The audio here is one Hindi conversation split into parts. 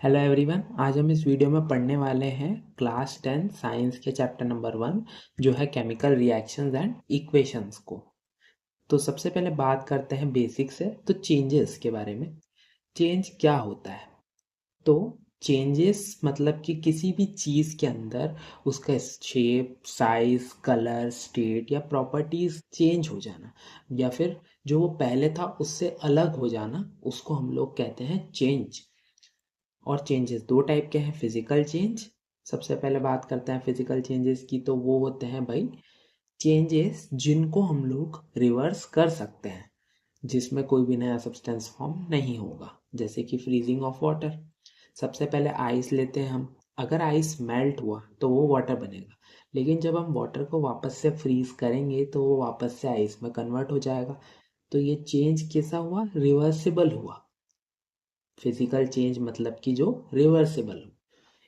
Hello everyone. आज हम इस वीडियो में पढ़ने वाले हैं क्लास 10 साइंस के चैप्टर नंबर 1 जो है केमिकल रिएक्शंस एंड इक्वेशंस को। तो सबसे पहले बात करते हैं बेसिक से, तो चेंजेस के बारे में। चेंज क्या होता है? तो चेंजेस मतलब कि किसी भी चीज़ के अंदर उसका शेप, साइज, कलर, स्टेट या प्रॉपर्टीज चेंज हो जाना, या फिर जो वो पहले था उससे अलग हो जाना, उसको हम लोग कहते हैं चेंज। और चेंजेस दो टाइप के हैं। फिजिकल चेंज, सबसे पहले बात करते हैं फिजिकल चेंजेस की। तो वो होते हैं भाई चेंजेस जिनको हम लोग रिवर्स कर सकते हैं, जिसमें कोई भी नया सब्सटेंस फॉर्म नहीं होगा, जैसे कि फ्रीजिंग ऑफ वाटर। सबसे पहले आइस लेते हैं हम। अगर आइस मेल्ट हुआ तो वो वाटर बनेगा, लेकिन जब हम वाटर को वापस से फ्रीज करेंगे तो वो वापस से आइस में कन्वर्ट हो जाएगा। तो ये चेंज कैसा हुआ? रिवर्सिबल हुआ। फिजिकल चेंज मतलब कि जो रिवर्सिबल हो।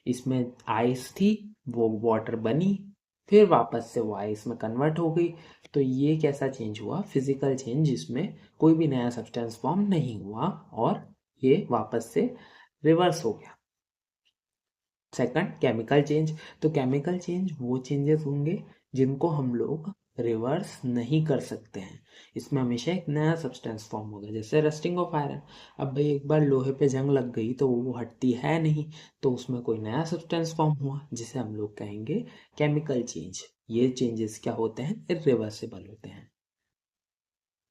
इसमें आइस थी, वो वाटर बनी, फिर वापस से वो आइस में कन्वर्ट हो गई। तो ये कैसा चेंज हुआ? फिजिकल चेंज, जिसमें कोई भी नया सब्सटेंस फॉर्म नहीं हुआ और ये वापस से रिवर्स हो गया। Second, chemical change. तो केमिकल चेंज वो चेंजेस होंगे जिनको हम लोग रिवर्स नहीं कर सकते हैं। इसमें हमेशा एक नया सब्सटेंस फॉर्म होगा, जैसे रस्टिंग ऑफ आयरन। अब भाई एक बार लोहे पे जंग लग गई तो वो हटती है नहीं, तो उसमें कोई नया सब्सटेंस फॉर्म हुआ जिसे हम लोग कहेंगे केमिकल चेंज। ये चेंजेस क्या होते हैं? इरिवर्सिबल होते हैं।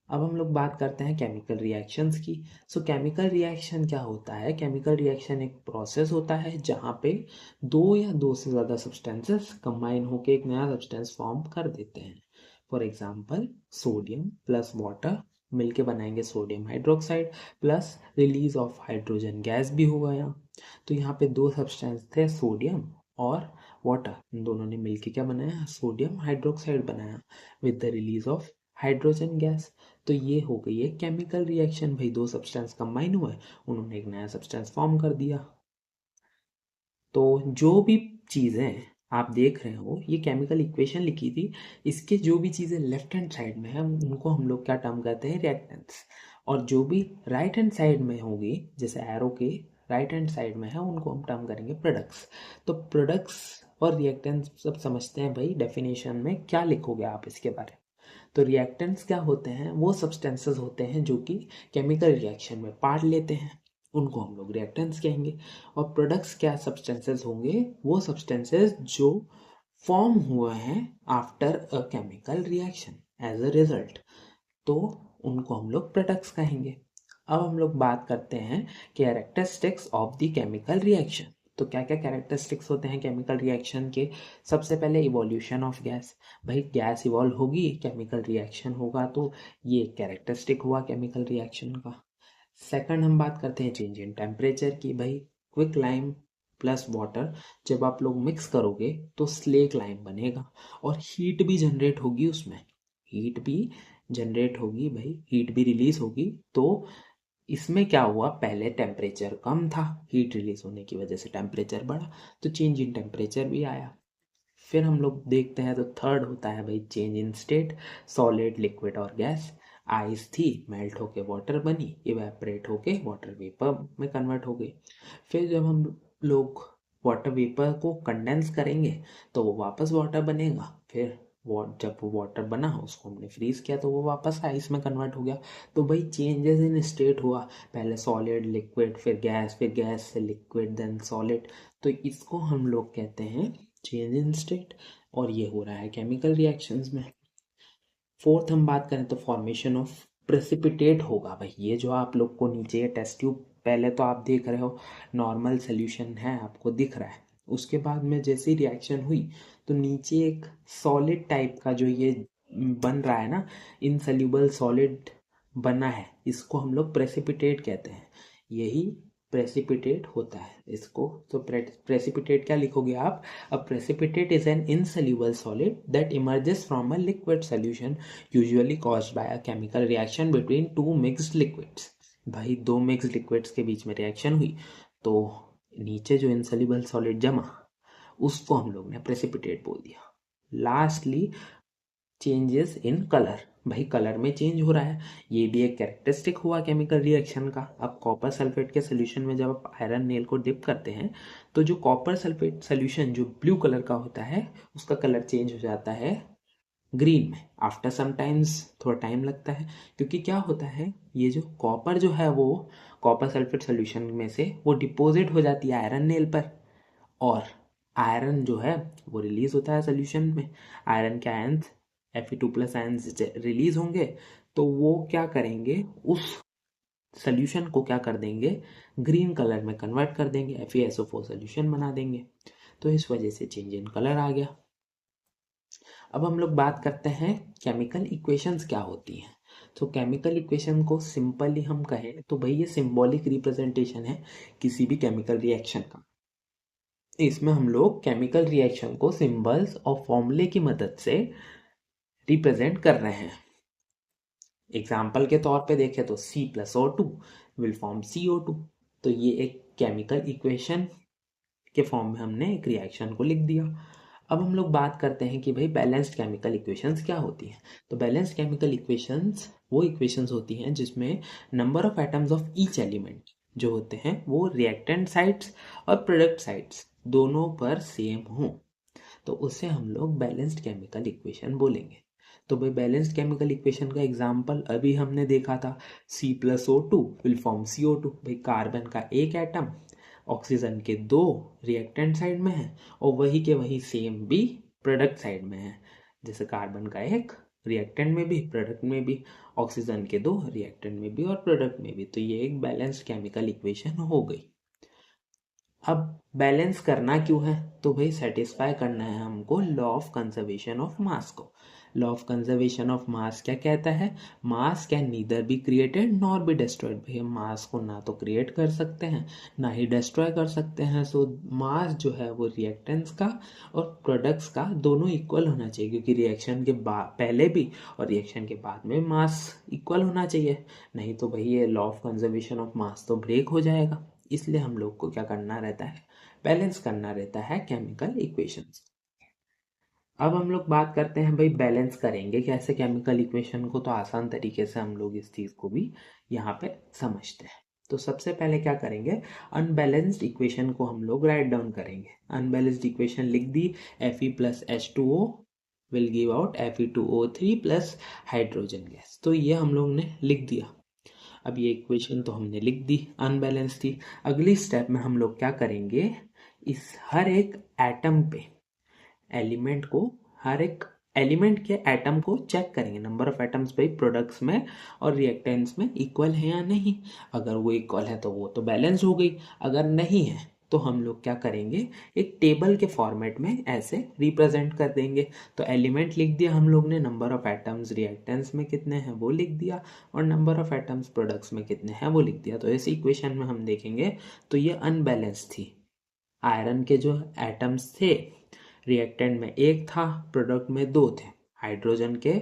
अब हम लोग बात करते हैं केमिकल रिएक्शंस की। सो केमिकल रिएक्शन क्या होता है? केमिकल रिएक्शन एक प्रोसेस होता है जहाँ पे दो या दो से ज़्यादा सब्सटेंसेस कंबाइन होकर एक नया सब्सटेंस फॉर्म कर देते हैं। For example, sodium plus water मिलके बनाएंगे sodium hydroxide, plus release of hydrogen gas भी होगा यहाँ। तो यहाँ पे दो सब्सटेंस थे, सोडियम और वाटर, इन दोनों ने मिलके क्या बनाया? सोडियम हाइड्रोक्साइड बनाया with the release of hydrogen gas. तो ये हो गई है केमिकल रिएक्शन। भाई दो सब्सटेंस कंबाइन हुए, उन्होंने एक नया सब्सटेंस फॉर्म कर दिया। तो जो भी चीज़ें आप देख रहे हो, ये केमिकल इक्वेशन लिखी थी, इसके जो भी चीज़ें लेफ्ट हैंड साइड में है उनको हम लोग क्या टर्म कहते हैं? रिएक्टेंट्स। और जो भी राइट हैंड साइड में होगी, जैसे एरो के राइट हैंड साइड में है, उनको हम टर्म करेंगे प्रोडक्ट्स। तो प्रोडक्ट्स और रिएक्टेंट्स सब समझते हैं भाई। डेफिनेशन में क्या लिखोगे आप इसके बारे में? तो रिएक्टेंट्स क्या होते हैं? वो सब्सटेंसेस होते हैं जो कि केमिकल रिएक्शन में पार्ट लेते हैं, उनको हम लोग रिएक्टेंट्स कहेंगे। और प्रोडक्ट्स क्या सब्सटेंसेस होंगे? वो सब्सटेंसेस जो फॉर्म हुए हैं after a chemical reaction as a result, तो उनको हम लोग प्रोडक्ट्स कहेंगे। अब हम लोग बात करते हैं characteristics of the chemical reaction. तो क्या क्या कैरेक्टरिस्टिक्स होते हैं केमिकल रिएक्शन के? सबसे पहले इवोल्यूशन ऑफ गैस। भाई गैस इवॉल्व होगी, केमिकल रिएक्शन होगा, तो ये एक कैरेक्टरिस्टिक हुआ केमिकल रिएक्शन का। सेकंड हम बात करते हैं चेंज इन टेम्परेचर की। भाई क्विक लाइम प्लस वाटर जब आप लोग मिक्स करोगे तो स्लेक लाइम बनेगा, और हीट भी जनरेट होगी उसमें। हीट भी जनरेट होगी भाई, हीट भी रिलीज होगी। तो इसमें क्या हुआ? पहले टेम्परेचर कम था, हीट रिलीज होने की वजह से टेम्परेचर बढ़ा, तो चेंज इन टेम्परेचर भी आया। फिर हम लोग देखते हैं तो थर्ड होता है भाई change in state. Solid, liquid और गैस। आइस थी, मेल्ट होके वाटर बनी, इवेपरेट होके वाटर वेपर में कन्वर्ट हो गई। फिर जब हम लोग वाटर वेपर को कंडेंस करेंगे तो वो वापस वाटर बनेगा। फिर जब वो वाटर बना उसको हमने फ्रीज किया तो वो वापस आइस में कन्वर्ट हो गया। तो भाई चेंजेस इन स्टेट हुआ, पहले सॉलिड, लिक्विड, फिर गैस से लिक्विड, देन सॉलिड। तो इसको हम लोग कहते हैं चेंज इन स्टेट, और ये हो रहा है केमिकल रिएक्शंस में। फोर्थ हम बात करें तो फॉर्मेशन ऑफ प्रेसिपिटेट होगा। भाई ये जो आप लोग को नीचे ये टेस्ट ट्यूब पहले तो आप देख रहे हो, नॉर्मल सोल्यूशन है, आपको दिख रहा है। उसके बाद में जैसे ही रिएक्शन हुई तो नीचे एक सॉलिड टाइप का जो ये बन रहा है ना, इनसल्यूबल सॉलिड बना है, इसको हम लोग प्रेसिपिटेट कहते हैं। यही प्रेसिपिटेट होता है इसको। तो प्रेसिपिटेट क्या लिखोगे आप? A precipitate is an insoluble solid that emerges from a liquid solution, usually caused by a chemical reaction between two mixed liquids. भाई दो मिक्स लिक्विड्स के बीच में रिएक्शन हुई तो नीचे जो इनसॉल्युबल सॉलिड जमा, उसको हम लोग ने प्रेसिपिटेट बोल दिया। लास्टली चेंजेस इन कलर, भाई कलर में चेंज हो रहा है, ये भी एक कैरेक्टरिस्टिक हुआ केमिकल रिएक्शन का। अब कॉपर सल्फेट के सोल्यूशन में जब आप आयरन नेल को डिप करते हैं तो जो कॉपर सल्फेट सोल्यूशन जो ब्लू कलर का होता है उसका कलर चेंज हो जाता है ग्रीन में आफ्टर सम टाइम्स। थोड़ा टाइम लगता है क्योंकि क्या होता है, ये जो कॉपर जो है वो कॉपर सल्फेट सोल्यूशन में से वो डिपोजिट हो जाती है आयरन नेल पर, और आयरन जो है वो रिलीज होता है सोल्यूशन में। आयरन के आयंस Fe2+ आयंस रिलीज होंगे तो वो क्या करेंगे, उस सोल्यूशन को क्या कर देंगे, ग्रीन कलर में कन्वर्ट कर देंगे, FeSO4 सोल्यूशन बना देंगे। तो इस वजह से चेंज इन कलर आ गया। अब हम लोग बात करते हैं केमिकल इक्वेशंस क्या होती हैं। तो केमिकल इक्वेशन को सिंपली हम कहें तो भाई ये सिंबॉलिक रिप्रेजेंटेशन है किसी भी केमिकल रिएक्शन का। इसमें हम लोग केमिकल रिएक्शन को सिंबल्स और फॉर्मूले की मदद से रिप्रेजेंट कर रहे हैं। एग्जाम्पल के तौर पे देखें तो C+O2 विल फॉर्म CO2। तो ये एक केमिकल इक्वेशन के फॉर्म में हमने एक रिएक्शन को लिख दिया। अब हम लोग बात करते हैं कि भाई बैलेंस्ड केमिकल इक्वेशंस क्या होती हैं। तो बैलेंस्ड केमिकल इक्वेशंस वो इक्वेशंस होती हैं जिसमें number of atoms of each element जो होते हैं वो रिएक्टेंट साइड्स और प्रोडक्ट साइड्स दोनों पर सेम हो, तो उससे हम लोग बैलेंस्ड केमिकल इक्वेशन बोलेंगे। तो भाई बैलेंस्ड केमिकल इक्वेशन का एग्जांपल अभी हमने देखा था, C+O2 विल फॉर्म CO2। भाई कार्बन का एक एटम ऑक्सीजन के दो रिएक्टेंट साइड में है और वही के वही सेम भी प्रोडक्ट साइड में है। जैसे कार्बन का एक रिएक्टेंट में भी प्रोडक्ट में भी, ऑक्सीजन के दो रिएक्टेंट में भी और प्रोडक्ट में भी। तो ये एक बैलेंस्ड केमिकल इक्वेशन हो गई। अब बैलेंस करना क्यों है, तो भाई सेटिस्फाई करना है हमको law of conservation of mass को। Law of conservation of mass क्या कहता है, mass can neither be created nor be destroyed. भाई हम मास को ना तो क्रिएट कर सकते हैं ना ही डिस्ट्रॉय कर सकते हैं। सो मास जो है वो रिएक्टेंट्स का और प्रोडक्ट्स का दोनों इक्वल होना चाहिए, क्योंकि रिएक्शन के बाद पहले भी और रिएक्शन के बाद में मास इक्वल होना चाहिए, नहीं तो भाई ये लॉ ऑफ कंजर्वेशन ऑफ मास तो ब्रेक हो जाएगा। इसलिए हम लोग को क्या करना रहता है, बैलेंस करना रहता है केमिकल इक्वेशंस। अब हम लोग बात करते हैं भाई बैलेंस करेंगे कैसे केमिकल इक्वेशन को। तो आसान तरीके से हम लोग इस चीज को भी यहाँ पे समझते हैं। तो सबसे पहले क्या करेंगे, अनबैलेंस्ड इक्वेशन को हम लोग राइट डाउन करेंगे। अनबैलेंस्ड इक्वेशन लिख दी, Fe+H2O will give out Fe2O3 plus hydrogen gas. तो ये हम लोग ने लिख दिया। अब ये इक्वेशन तो हमने लिख दी, अनबैलेंस थी। अगली स्टेप में हम लोग क्या करेंगे, इस हर एक एटम पे एलिमेंट को, हर एक एलिमेंट के एटम को चेक करेंगे, नंबर ऑफ एटम्स भाई प्रोडक्ट्स में और रिएक्टेंट्स में इक्वल है या नहीं। अगर वो इक्वल है तो वो तो बैलेंस हो गई, अगर नहीं है तो हम लोग क्या करेंगे, एक टेबल के फॉर्मेट में ऐसे रिप्रेजेंट कर देंगे। तो एलिमेंट लिख दिया हम लोग ने, नंबर ऑफ एटम्स रिएक्टेंट्स में कितने हैं वो लिख दिया, और नंबर ऑफ एटम्स प्रोडक्ट्स में कितने हैं वो लिख दिया। तो इस इक्वेशन में हम देखेंगे तो ये अनबैलेंस थी। आयरन के जो एटम्स थे रिएक्टेंट में एक था, प्रोडक्ट में दो थे। हाइड्रोजन के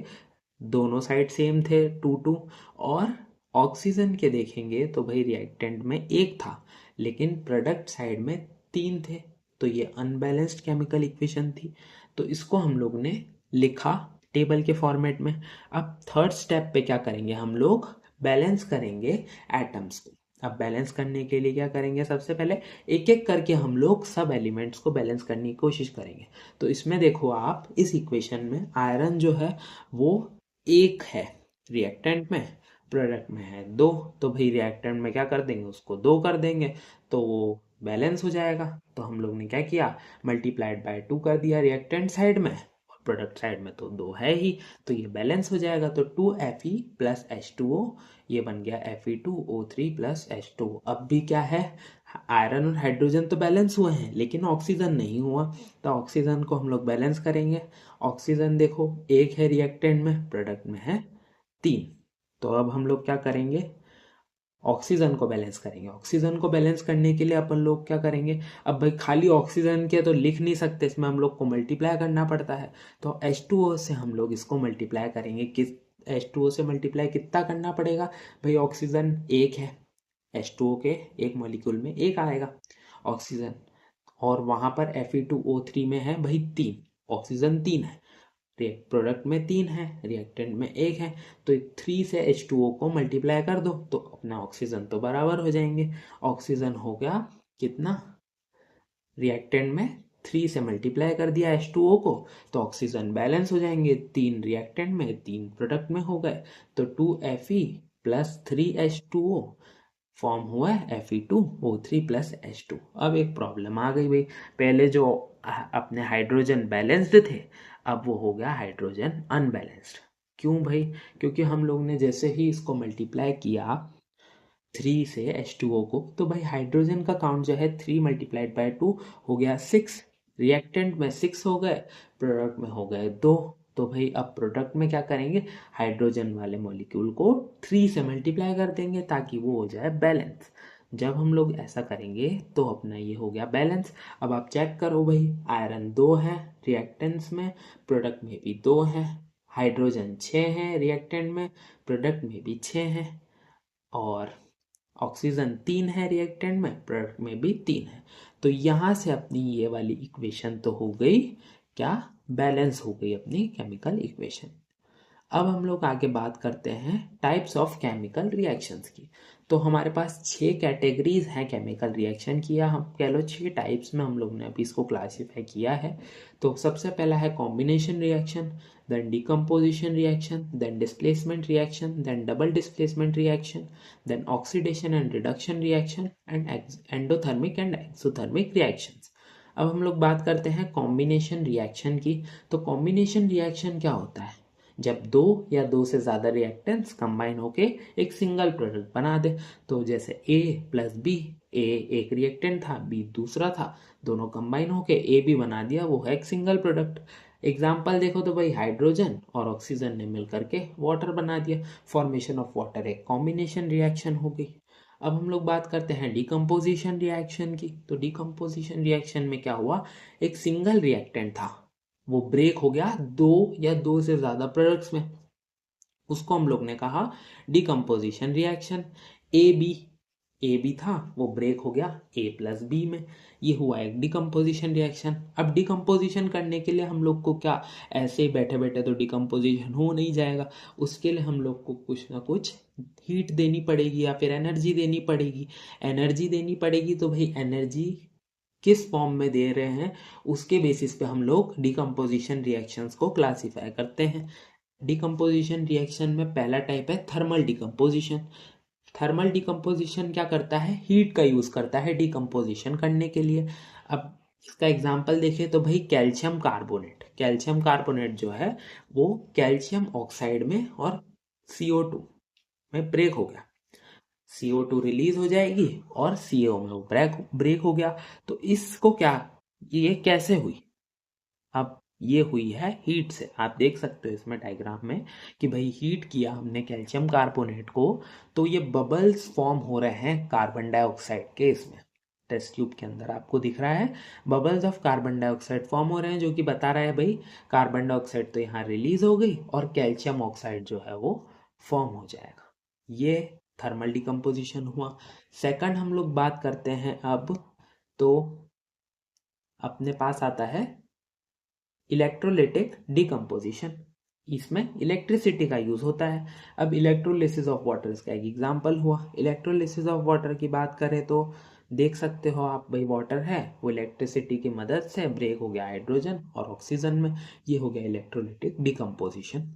दोनों साइड सेम थे 2 2, और ऑक्सीजन के देखेंगे तो भाई रिएक्टेंट में एक था लेकिन प्रोडक्ट साइड में तीन थे। तो ये अनबैलेंस्ड केमिकल इक्वेशन थी। तो इसको हम लोग ने लिखा टेबल के फॉर्मेट में। अब थर्ड स्टेप पे क्या करेंगे, हम लोग बैलेंस करेंगे एटम्स को। अब बैलेंस करने के लिए क्या करेंगे, सबसे पहले एक एक करके हम लोग सब एलिमेंट्स को बैलेंस करने की कोशिश करेंगे। तो इसमें देखो आप, इस इक्वेशन में आयरन जो है वो एक है रिएक्टेंट में, प्रोडक्ट में है दो। तो भाई रिएक्टेंट में क्या कर देंगे, उसको दो कर देंगे तो वो बैलेंस हो जाएगा। तो हम लोग ने क्या किया, मल्टीप्लाइड बाय 2 कर दिया रिएक्टेंट साइड में, और प्रोडक्ट साइड में तो दो है ही, तो ये बैलेंस हो जाएगा। तो 2Fe+H2O, ये बन गया Fe2O3 प्लस H2। अब भी क्या है, आयरन और हाइड्रोजन तो बैलेंस हुए हैं लेकिन ऑक्सीजन नहीं हुआ, तो ऑक्सीजन को हम लोग बैलेंस करेंगे। ऑक्सीजन देखो एक है रिएक्टेंट में, प्रोडक्ट में है तीन। तो अब हम लोग क्या करेंगे, ऑक्सीजन को बैलेंस करेंगे। ऑक्सीजन को बैलेंस करने के लिए अपन लोग क्या करेंगे, अब भाई खाली ऑक्सीजन के तो लिख नहीं सकते, इसमें हम लोग को मल्टीप्लाई करना पड़ता है। तो H2O से हम लोग इसको मल्टीप्लाई करेंगे। किस H2O से मल्टीप्लाई कितना करना पड़ेगा, भाई ऑक्सीजन एक है, H2O के एक मॉलिक्यूल में एक आएगा ऑक्सीजन, और वहां पर Fe2O3 में है भाई तीन, ऑक्सीजन तीन है, प्रोडक्ट में 3 है, रिएक्टेंट में 1 है, तो 3 से H2O को मल्टीप्लाई कर दो तो अपना ऑक्सीजन तो बराबर हो जाएंगे। ऑक्सीजन हो गया कितना, रिएक्टेंट में 3 से मल्टीप्लाई कर दिया H2O को तो ऑक्सीजन बैलेंस हो जाएंगे, 3 रिएक्टेंट में 3 प्रोडक्ट में हो गए, तो 2Fe प्लस 3H2O फॉर्म हुआ है Fe2O3 प्लस H2। अब एक प्रॉब्लम आ गई भाई, पहले जो अपने हाइड्रोजन बैलेंस्ड थे अब वो हो गया हाइड्रोजन अनबैलेंस्ड। क्यों भाई? क्योंकि हम लोग ने जैसे ही इसको मल्टीप्लाई किया 3 से H2O को, तो भाई हाइड्रोजन का काउंट जो है 3 मल्टीप्लाइड बाय 2 हो गया 6, रिएक्टेंट में 6 हो गए, प्रोडक्ट में हो गए 2। तो भाई अब प्रोडक्ट में क्या करेंगे, हाइड्रोजन वाले मॉलिक्यूल को 3 से मल्टीप्लाई कर देंगे ताकि वो हो जाए बैलेंस। जब हम लोग ऐसा करेंगे तो अपना ये हो गया बैलेंस। अब आप चेक करो भाई, आयरन 2 है रिएक्टेंट्स में, प्रोडक्ट में भी 2 है, हाइड्रोजन 6 है रिएक्टेंट में, प्रोडक्ट में भी 6 है, और ऑक्सीजन 3 है रिएक्टेंट में, प्रोडक्ट में भी 3 है। तो यहाँ से अपनी ये वाली इक्वेशन तो हो गई क्या, बैलेंस हो गई अपनी केमिकल इक्वेशन। अब हम लोग आगे बात करते हैं टाइप्स ऑफ केमिकल रिएक्शंस की। तो हमारे पास 6 कैटेगरीज हैं केमिकल रिएक्शन की, या हम कह लो 6 टाइप्स में हम लोग ने अभी इसको क्लासीफाई किया है। तो सबसे पहला है combination reaction, then decomposition reaction, then displacement reaction, then double displacement reaction, then oxidation and reduction reaction, and endothermic and exothermic reactions. अब हम लोग बात करते हैं कॉम्बिनेशन रिएक्शन की। तो कॉम्बिनेशन रिएक्शन क्या होता है, जब 2 या 2 से ज़्यादा रिएक्टेंट्स कंबाइन होके एक सिंगल प्रोडक्ट बना दे। तो जैसे A प्लस B, A एक रिएक्टेंट था, B दूसरा था, दोनों कंबाइन होके A भी बना दिया, वो है एक सिंगल प्रोडक्ट। एग्जाम्पल देखो तो भाई हाइड्रोजन और ऑक्सीजन ने मिल करके वाटर बना दिया, फॉर्मेशन ऑफ वाटर एक कॉम्बिनेशन रिएक्शन हो गई। अब हम लोग बात करते हैं डिकम्पोजिशन रिएक्शन की। तो डिकम्पोजिशन रिएक्शन में क्या हुआ, एक सिंगल रिएक्टेंट था, वो ब्रेक हो गया 2 या 2 से ज्यादा प्रोडक्ट्स में, उसको हम लोग ने कहा डिकम्पोजिशन रिएक्शन। ए बी था, वो ब्रेक हो गया A प्लस बी में, ये हुआ एक डिकम्पोजिशन रिएक्शन। अब डिकम्पोजिशन करने के लिए हम लोग को क्या, ऐसे ही बैठे बैठे तो डिकम्पोजिशन हो नहीं जाएगा, उसके लिए हम लोग को कुछ ना कुछ हीट देनी पड़ेगी या फिर एनर्जी देनी पड़ेगी। एनर्जी देनी पड़ेगी तो भाई एनर्जी किस फॉर्म में दे रहे हैं उसके बेसिस पे हम लोग डिकम्पोजिशन रिएक्शंस को क्लासिफाई करते हैं। डिकम्पोजिशन रिएक्शन में पहला टाइप है थर्मल डिकम्पोजिशन। थर्मल डिकम्पोजिशन क्या करता है, हीट का यूज करता है डिकम्पोजिशन करने के लिए। अब इसका एग्जांपल देखें तो भाई कैल्शियम कार्बोनेट, कैल्शियम कार्बोनेट जो है वो कैल्शियम ऑक्साइड में और CO2 में ब्रेक हो गया, CO2 रिलीज हो जाएगी और CO में वो ब्रेक हो गया। तो इसको क्या, ये कैसे हुई, अब ये हुई है हीट से। आप देख सकते हो इसमें डायग्राम में कि भाई हीट किया हमने कैल्शियम कार्बोनेट को, तो ये बबल्स फॉर्म हो रहे हैं कार्बन डाइऑक्साइड के, इसमें टेस्ट ट्यूब के अंदर आपको दिख रहा है bubbles of carbon dioxide form हो रहे हैं, जो कि बता रहा है भाई कार्बन डाइऑक्साइड तो यहाँ रिलीज हो गई और कैल्शियम ऑक्साइड जो है वो फॉर्म हो जाएगा। ये थर्मल डिकम्पोजिशन हुआ। सेकंड हम लोग बात करते हैं अब, तो अपने पास आता है इलेक्ट्रोलिटिक डिकम्पोजिशन। इसमें इलेक्ट्रिसिटी का यूज होता है। अब इलेक्ट्रोलिसिस ऑफ वाटर इसका एक एग्जांपल हुआ। इलेक्ट्रोलिसिस ऑफ वाटर की बात करें तो देख सकते हो आप, भाई वाटर है वो इलेक्ट्रिसिटी की मदद से ब्रेक हो गया हाइड्रोजन और ऑक्सीजन में, ये हो गया इलेक्ट्रोलिटिक डिकम्पोजिशन।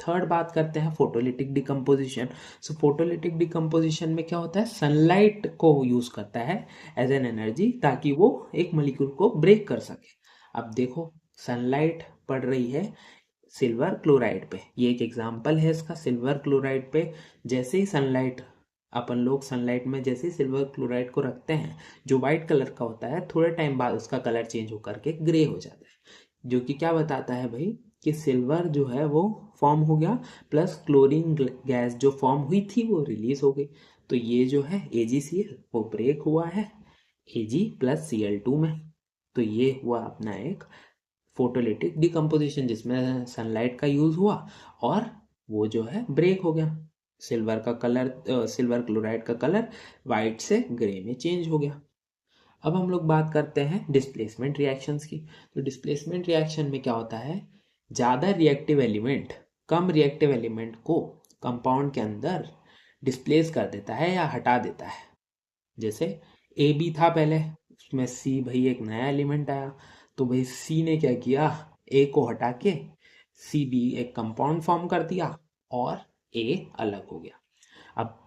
थर्ड बात करते हैं फोटोलिटिक डिकम्पोजिशन। सो फोटोलिटिक डिकम्पोजिशन में क्या होता है, सनलाइट को यूज करता है एज एन एनर्जी ताकि वो एक मॉलिक्यूल को ब्रेक कर सके। अब देखो सनलाइट पड़ रही है सिल्वर क्लोराइड पे, ये एक एग्जांपल है इसका, सिल्वर क्लोराइड पे जैसे ही सनलाइट, अपन लोग सनलाइट में जैसे ही सिल्वर क्लोराइड को रखते हैं जो व्हाइट कलर का होता है, थोड़े टाइम बाद उसका कलर चेंज होकर के ग्रे हो जाता है, जो कि क्या बताता है भाई कि सिल्वर जो है वो फॉर्म हो गया, प्लस क्लोरीन गैस जो फॉर्म हुई थी वो रिलीज हो गई। तो ये जो है AgCl वो ब्रेक हुआ है Ag प्लस Cl2 में। तो ये हुआ अपना एक फोटोलिटिक डिकम्पोजिशन जिसमें सनलाइट का यूज हुआ और वो जो है ब्रेक हो गया, सिल्वर का कलर, सिल्वर क्लोराइड का कलर वाइट से ग्रे में चेंज हो गया। अब हम लोग बात करते हैं डिस्प्लेसमेंट रिएक्शंस की। तो डिस्प्लेसमेंट रिएक्शन में क्या होता है, ज़्यादा रिएक्टिव एलिमेंट कम रिएक्टिव एलिमेंट को कंपाउंड के अंदर डिस्प्लेस कर देता है या हटा देता है। जैसे ए बी था पहले, उसमें सी भाई एक नया एलिमेंट आया, तो भाई सी ने क्या किया, ए को हटा के सी बी एक कंपाउंड फॉर्म कर दिया और ए अलग हो गया। अब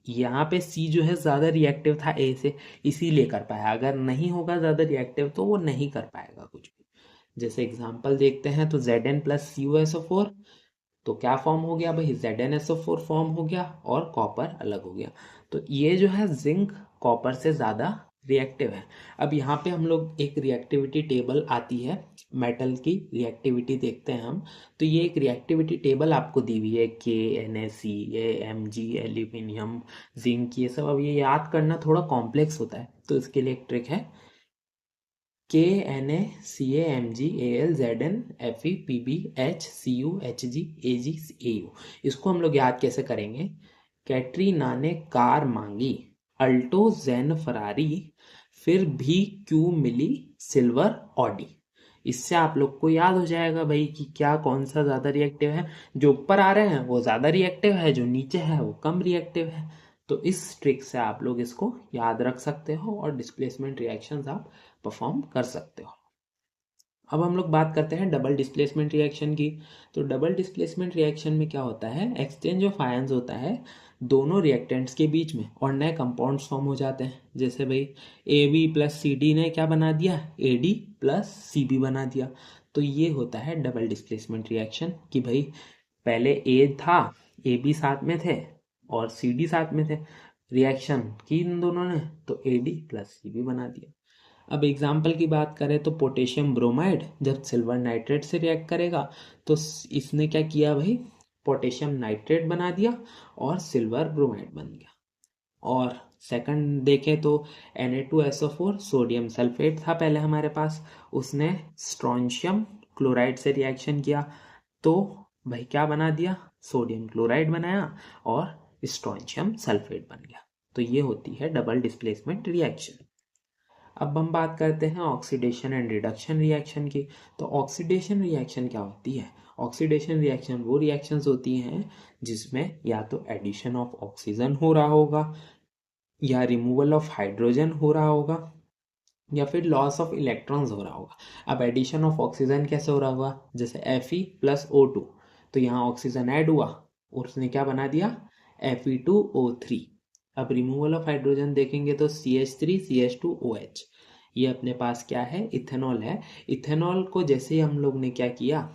यहाँ पे सी जो है ज़्यादा रिएक्टिव था ए से, इसीलिए कर पाया। अगर नहीं होगा ज़्यादा रिएक्टिव तो वो नहीं कर पाएगा कुछ भी। जैसे एग्जांपल देखते हैं तो Zn प्लस CuSO4, तो क्या फॉर्म हो गया भाई, ZnSO4 फॉर्म हो गया और कॉपर अलग हो गया। तो ये जो है जिंक कॉपर से ज़्यादा रिएक्टिव है। अब यहाँ पे हम लोग एक रिएक्टिविटी टेबल आती है, मेटल की रिएक्टिविटी देखते हैं हम। तो ये एक रिएक्टिविटी टेबल आपको दी हुई है, KNaC, AMG, एल्यूमिनियम, जिंक, ये सब। अब ये याद करना थोड़ा कॉम्प्लेक्स होता है, तो इसके लिए एक ट्रिक है, KNaCAMG ALZN FePbHCuHgAgAu। इसको हम लोग याद कैसे करेंगे, कैटरीना ने कार मांगी, अल्टो जैन फरारी, फिर भी क्यों मिली सिल्वर ऑडी। इससे आप लोग को याद हो जाएगा भाई कि क्या कौन सा ज़्यादा रिएक्टिव है। जो ऊपर आ रहे हैं वो ज़्यादा रिएक्टिव है, जो नीचे है वो कम रिएक्टिव है। तो इस ट्रिक से आप लोग इसको याद रख सकते हो और डिस्प्लेसमेंट रिएक्शंस आप परफॉर्म कर सकते हो। अब हम लोग बात करते हैं डबल डिस्प्लेसमेंट रिएक्शन की। तो डबल डिस्प्लेसमेंट रिएक्शन में क्या होता है, एक्सचेंज ऑफ आयंस होता है दोनों रिएक्टेंट्स के बीच में और नए कंपाउंड्स फॉर्म हो जाते हैं। जैसे भाई AB प्लस CD ने क्या बना दिया, AD प्लस CB बना दिया। तो ये होता है डबल डिस्प्लेसमेंट रिएक्शन कि भाई पहले A था, AB साथ में थे और CD साथ में थे, रिएक्शन की इन दोनों ने तो AD प्लस CB बना दिया। अब एग्जाम्पल की बात करें तो पोटेशियम ब्रोमाइड जब सिल्वर नाइट्रेट से रिएक्ट करेगा तो इसने क्या किया भाई, पोटेशियम नाइट्रेट बना दिया और सिल्वर ब्रोमाइड बन गया। और सेकंड देखें तो Na2SO4 सोडियम सल्फेट था पहले हमारे पास, उसने स्ट्रोंशियम क्लोराइड से रिएक्शन किया तो भाई क्या बना दिया, सोडियम क्लोराइड बनाया और स्ट्रोंशियम सल्फेट बन गया। तो ये होती है डबल डिस्प्लेसमेंट रिएक्शन। अब हम बात करते हैं ऑक्सीडेशन एंड रिडक्शन रिएक्शन की। तो ऑक्सीडेशन रिएक्शन क्या होती है, ऑक्सीडेशन रिएक्शन वो रिएक्शंस होती हैं जिसमें या तो एडिशन ऑफ ऑक्सीजन हो रहा होगा या रिमूवल ऑफ हाइड्रोजन हो रहा होगा या फिर लॉस ऑफ इलेक्ट्रॉन्स हो रहा होगा। अब एडिशन ऑफ ऑक्सीजन कैसे हो रहा होगा, जैसे Fe प्लस O2, तो यहाँ ऑक्सीजन ऐड हुआ और उसने क्या बना दिया, Fe2O3। अब रिमूवल ऑफ हाइड्रोजन देखेंगे तो CH3CH2OH, ये अपने पास क्या है, इथेनॉल है। इथेनॉल को जैसे ही हम लोग ने क्या किया,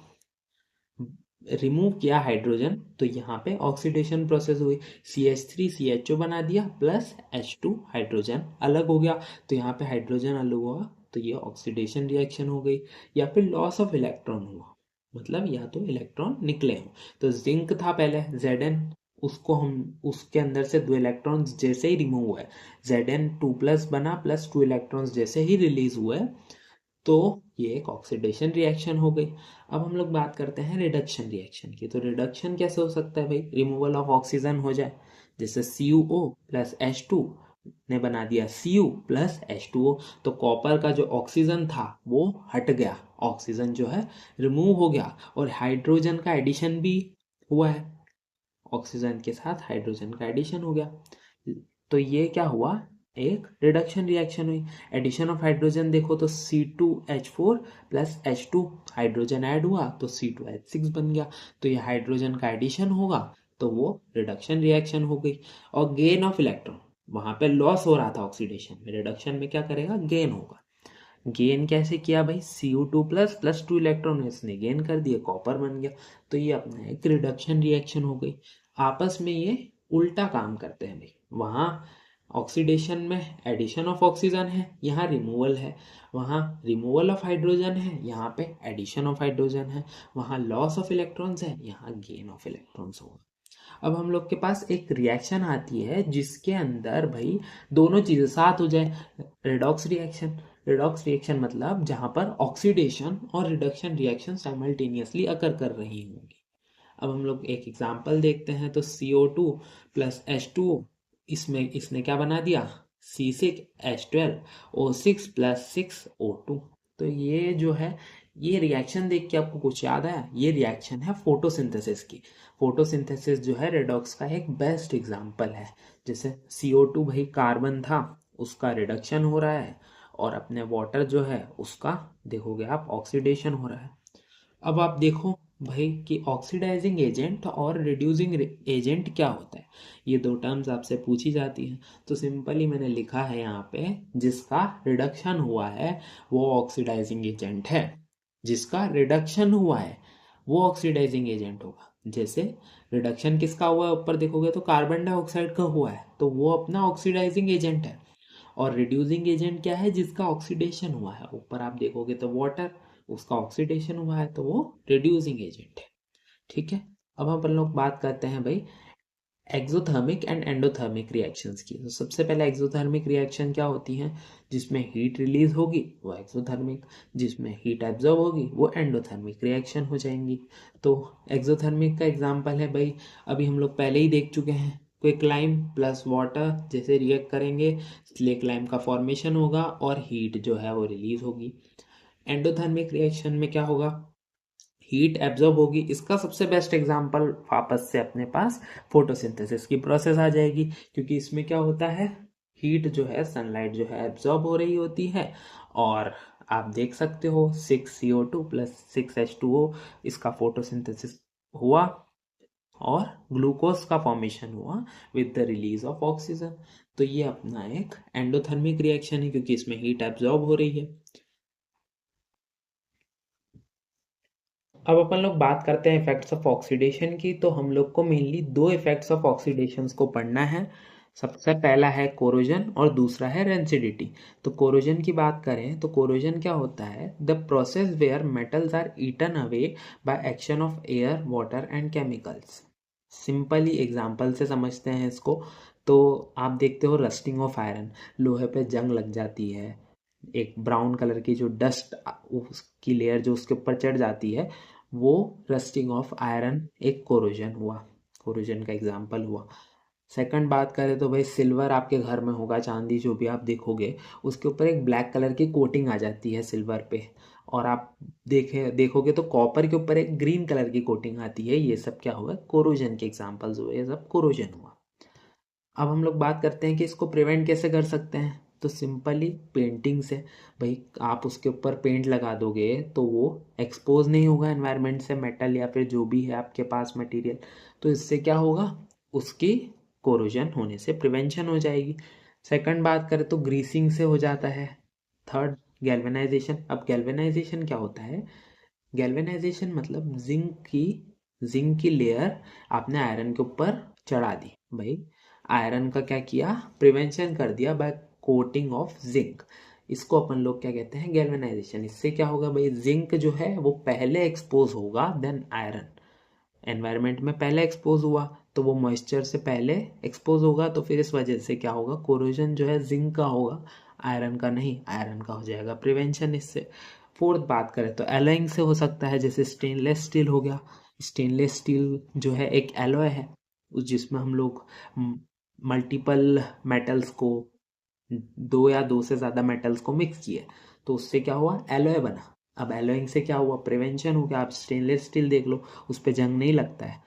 रिमूव किया हाइड्रोजन, तो यहाँ पे ऑक्सीडेशन प्रोसेस हुई, CH3CHO बना दिया प्लस H2, हाइड्रोजन अलग हो गया, तो यहाँ पे हाइड्रोजन अलग हुआ तो ये ऑक्सीडेशन रिएक्शन हो गई। या फिर लॉस ऑफ इलेक्ट्रॉन हुआ, मतलब या तो इलेक्ट्रॉन निकले हो। तो जिंक था पहले Zn, उसको हम उसके अंदर से 2 इलेक्ट्रॉन्स जैसे ही रिमूव हुए, Zn2+ बना प्लस 2 इलेक्ट्रॉन्स जैसे ही रिलीज हुए, तो ये एक ऑक्सीडेशन रिएक्शन हो गई। अब हम लोग बात करते हैं रिडक्शन रिएक्शन की। तो रिडक्शन कैसे हो सकता है भाई, रिमूवल ऑफ ऑक्सीजन हो जाए, जैसे CuO प्लस H2 ने बना दिया Cu प्लस H2O, तो कॉपर का जो ऑक्सीजन था वो हट गया, ऑक्सीजन जो है रिमूव हो गया और हाइड्रोजन का एडिशन भी हुआ है, ऑक्सीजन के साथ हाइड्रोजन का एडिशन हो गया। तो ये क्या हुआ, एक रिडक्शन रिएक्शन हुई। एडिशन ऑफ हाइड्रोजन देखो तो C2H4 plus H2, hydrogen add हुआ तो C2H6 बन गया, तो ये हाइड्रोजन का एडिशन होगा तो वो रिडक्शन रिएक्शन हो गई। और गेन ऑफ इलेक्ट्रॉन, वहां पे लॉस हो रहा था ऑक्सीडेशन में, रिडक्शन में क्या करेगा, गेन होगा। गेन कैसे किया भाई, Cu2+ प्लस 2 इलेक्ट्रॉन इसने गेन कर दिया, कॉपर बन गया। तो ये अपना एक रिडक्शन रिएक्शन हो गई। आपस में ये उल्टा काम करते हैं भाई, वहाँ ऑक्सीडेशन में एडिशन ऑफ ऑक्सीजन है, यहाँ रिमूवल है, वहाँ रिमूवल ऑफ हाइड्रोजन है, यहाँ पे एडिशन ऑफ हाइड्रोजन है, वहाँ लॉस ऑफ इलेक्ट्रॉन्स है, यहाँ गेन ऑफ इलेक्ट्रॉन्स होगा। अब हम लोग के पास एक रिएक्शन आती है जिसके अंदर भाई दोनों चीजें साथ हो जाए, रेडॉक्स रिएक्शन। रेडॉक्स रिएक्शन मतलब जहां पर ऑक्सीडेशन और रिडक्शन रिएक्शन साइमल्टेनियसली अकर कर रही होंगी। अब हम लोग एक एग्जांपल देखते हैं तो CO2 प्लस H2O, इसमें इसने क्या बना दिया, C6H12O6 प्लस 6O2। तो ये जो है ये रिएक्शन देख के आपको कुछ याद आया? ये रिएक्शन है फोटोसिंथेसिस की। फोटोसिंथेसिस जो है रेडॉक्स का एक बेस्ट एग्जांपल है। जैसे CO2 भाई कार्बन था, उसका रिडक्शन हो रहा है, और अपने वाटर जो है उसका देखोगे आप ऑक्सीडेशन हो रहा है। अब आप देखो भाई कि ऑक्सीडाइजिंग एजेंट और रिड्यूसिंग एजेंट क्या होता है। ये दो टर्म्स आपसे पूछी जाती हैं, तो सिंपली मैंने लिखा है यहाँ पे, जिसका रिडक्शन हुआ है वो ऑक्सीडाइजिंग एजेंट है। जिसका रिडक्शन हुआ है वो ऑक्सीडाइजिंग एजेंट होगा। जैसे रिडक्शन किसका हुआ है, ऊपर देखोगे तो कार्बन डाइऑक्साइड का हुआ है, तो वो अपना ऑक्सीडाइजिंग एजेंट है। और रिड्यूसिंग एजेंट क्या है, जिसका ऑक्सीडेशन हुआ है, ऊपर आप देखोगे तो वाटर, उसका ऑक्सीडेशन हुआ है तो वो रिड्यूसिंग एजेंट है। ठीक है। अब हम लोग बात करते हैं भाई एक्सोथर्मिक एंड एंडोथर्मिक रिएक्शंस की। तो सबसे पहले एक्सोथर्मिक रिएक्शन क्या होती हैं, जिसमें हीट रिलीज होगी वो एक्सोथर्मिक, जिसमें हीट एब्जॉर्ब होगी वो एंडोथर्मिक रिएक्शन हो जाएंगी। तो एक्सोथर्मिक का एग्जांपल है भाई, अभी हम लोग पहले ही देख चुके हैं, क्विकलाइम प्लस वाटर जैसे रिएक्ट करेंगे, स्लेकलाइम का फॉर्मेशन होगा और हीट जो है वो रिलीज होगी। एंडोथर्मिक रिएक्शन में क्या होगा, हीट एब्जॉर्ब होगी। इसका सबसे बेस्ट एग्जांपल वापस से अपने पास फोटोसिंथेसिस की प्रोसेस आ जाएगी, क्योंकि इसमें क्या होता है, हीट जो है सनलाइट जो है एब्जॉर्ब हो रही होती है, और आप देख सकते हो 6CO2 प्लस 6H2O, इसका फोटोसिंथेसिस हुआ और ग्लूकोज का फॉर्मेशन हुआ with the release of oxygen. तो ये अपना एक एंडोथर्मिक रिएक्शन है, क्योंकि इसमें हीट एब्जॉर्ब हो रही है। अब अपन लोग बात करते हैं इफेक्ट्स ऑफ ऑक्सीडेशन की। तो हम लोग को मेनली दो इफेक्ट्स ऑफ ऑक्सीडेशन को पढ़ना है। सबसे पहला है कोरोजन और दूसरा है रेंसिडिटी। तो कोरोजन की बात करें तो कोरोजन क्या होता है, the process where metals are eaten away by action of air water and chemicals. Simply example से समझते हैं इसको। तो आप देखते हो रस्टिंग ऑफ आयरन, लोहे पे जंग लग जाती है, एक ब्राउन कलर की जो डस्ट उसकी लेयर जो उसके ऊपर चढ़ जाती है, वो रस्टिंग ऑफ आयरन एक कोरोजन हुआ, कोरोजन का एग्जाम्पल हुआ। सेकंड बात करें तो भाई सिल्वर आपके घर में होगा, चांदी जो भी आप देखोगे उसके ऊपर एक ब्लैक कलर की कोटिंग आ जाती है सिल्वर पे, और आप देखोगे तो कॉपर के ऊपर एक ग्रीन कलर की कोटिंग आती है। ये सब क्या हुआ, कोरोजन के एग्जाम्पल्स हुए, ये सब कोरोजन हुआ। अब हम लोग बात करते हैं कि इसको प्रिवेंट कैसे कर सकते हैं। तो सिंपली पेंटिंग से, भाई आप उसके ऊपर पेंट लगा दोगे तो वो एक्सपोज नहीं होगा एनवायरनमेंट से, मेटल या फिर जो भी है आपके पास मटेरियल, तो इससे क्या होगा, उसकी कोरोजन होने से प्रिवेंशन हो जाएगी। सेकंड बात करें तो ग्रीसिंग से हो जाता है। Third galvanisation. अब गैल्वेनाइजेशन क्या होता है, गैल्वेनाइजेशन मतलब जिंक की लेयर आपने आयरन के ऊपर चढ़ा दी, भाई आयरन का क्या किया, प्रिवेंशन कर दिया बाय कोटिंग ऑफ जिंक। इसको अपन लोग क्या कहते हैं, गैल्वेनाइजेशन। इससे क्या होगा भाई, जिंक जो है वो पहले एक्सपोज होगा देन आयरन, एनवायरनमेंट में पहले एक्सपोज हुआ तो वो मॉइस्चर से पहले एक्सपोज होगा, तो फिर इस वजह से क्या होगा, कोरोजन जो है जिंक का होगा, आयरन का नहीं, आयरन का हो जाएगा प्रिवेंशन इससे। फोर्थ बात करें तो एलोइंग से हो सकता है, जैसे स्टेनलेस स्टील हो गया। स्टेनलेस स्टील जो है एक एलॉय है, उस जिसमें हम लोग मल्टीपल मेटल्स को, दो या दो से ज़्यादा मेटल्स को मिक्स किए, तो उससे क्या हुआ, एलॉय बना। अब एलॉइंग से क्या हुआ, प्रिवेंशन हो गया। आप स्टेनलेस स्टील देख लो, उस पर जंग नहीं लगता है।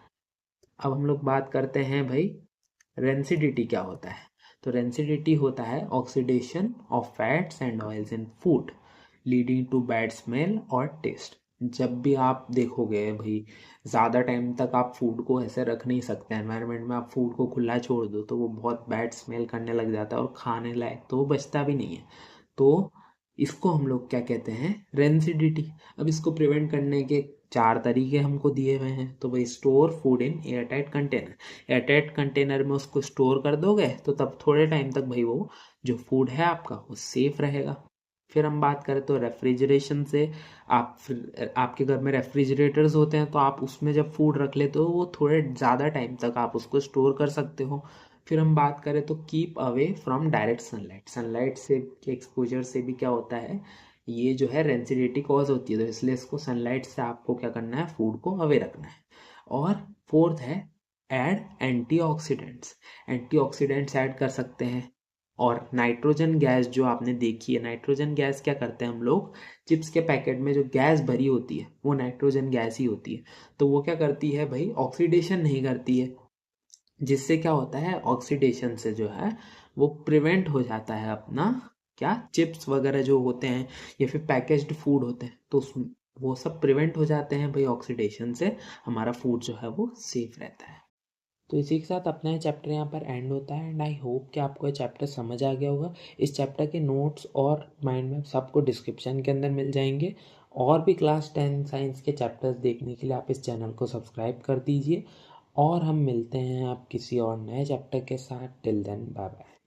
अब हम लोग बात करते हैं भाई रेंसिडिटी क्या होता है। तो रेंसिडिटी होता है oxidation of fats and oils in food leading to bad smell और टेस्ट। जब भी आप देखोगे भाई, ज़्यादा टाइम तक आप फूड को ऐसे रख नहीं सकते एनवायरनमेंट में, आप फूड को खुला छोड़ दो तो वो बहुत बैड स्मेल करने लग जाता है और खाने लायक तो वो बचता भी नहीं है। तो इसको हम लोग क्या कहते हैं, रेंसिडिटी। अब इसको प्रिवेंट करने के चार तरीके हमको दिए हुए हैं। तो भाई store food in airtight container, airtight container में उसको स्टोर कर दोगे तो तब थोड़े टाइम तक भाई वो जो फूड है आपका वो सेफ रहेगा। फिर हम बात करें तो रेफ्रिजरेशन से, आपके घर में रेफ्रिजरेटर्स होते हैं तो आप उसमें जब फूड रख लेते हो वो थोड़े ज़्यादा टाइम तक आप उसको स्टोर कर सकते हो। फिर हम बात करें तो keep away from direct sunlight, sunlight से के एक्सपोजर से भी क्या होता है, ये जो है रेंसिडिटी कॉज होती है, तो इसलिए इसको सनलाइट से आपको क्या करना है, फूड को अवे रखना है। और फोर्थ है ऐड एंटीऑक्सीडेंट्स, एंटीऑक्सीडेंट्स ऐड कर सकते हैं। और नाइट्रोजन गैस जो आपने देखी है, नाइट्रोजन गैस क्या करते हैं हम लोग, चिप्स के पैकेट में जो गैस भरी होती है वो नाइट्रोजन गैस ही होती है। तो वो क्या करती है भाई, ऑक्सीडेशन नहीं करती है, जिससे क्या होता है, ऑक्सीडेशन से जो है वो प्रिवेंट हो जाता है अपना क्या, चिप्स वगैरह जो होते हैं या फिर पैकेज्ड फूड होते हैं, तो वो सब प्रिवेंट हो जाते हैं भाई ऑक्सीडेशन से, हमारा फूड जो है वो सेफ रहता है। तो इसी के साथ अपना ये चैप्टर यहाँ पर एंड होता है एंड आई होप कि आपको ये चैप्टर समझ आ गया होगा। इस चैप्टर के नोट्स और माइंड मैप सबको डिस्क्रिप्शन के अंदर मिल जाएंगे। और भी क्लास 10 साइंस के चैप्टर्स देखने के लिए आप इस चैनल को सब्सक्राइब कर दीजिए और हम मिलते हैं आप किसी और नए चैप्टर के साथ। Till then bye bye.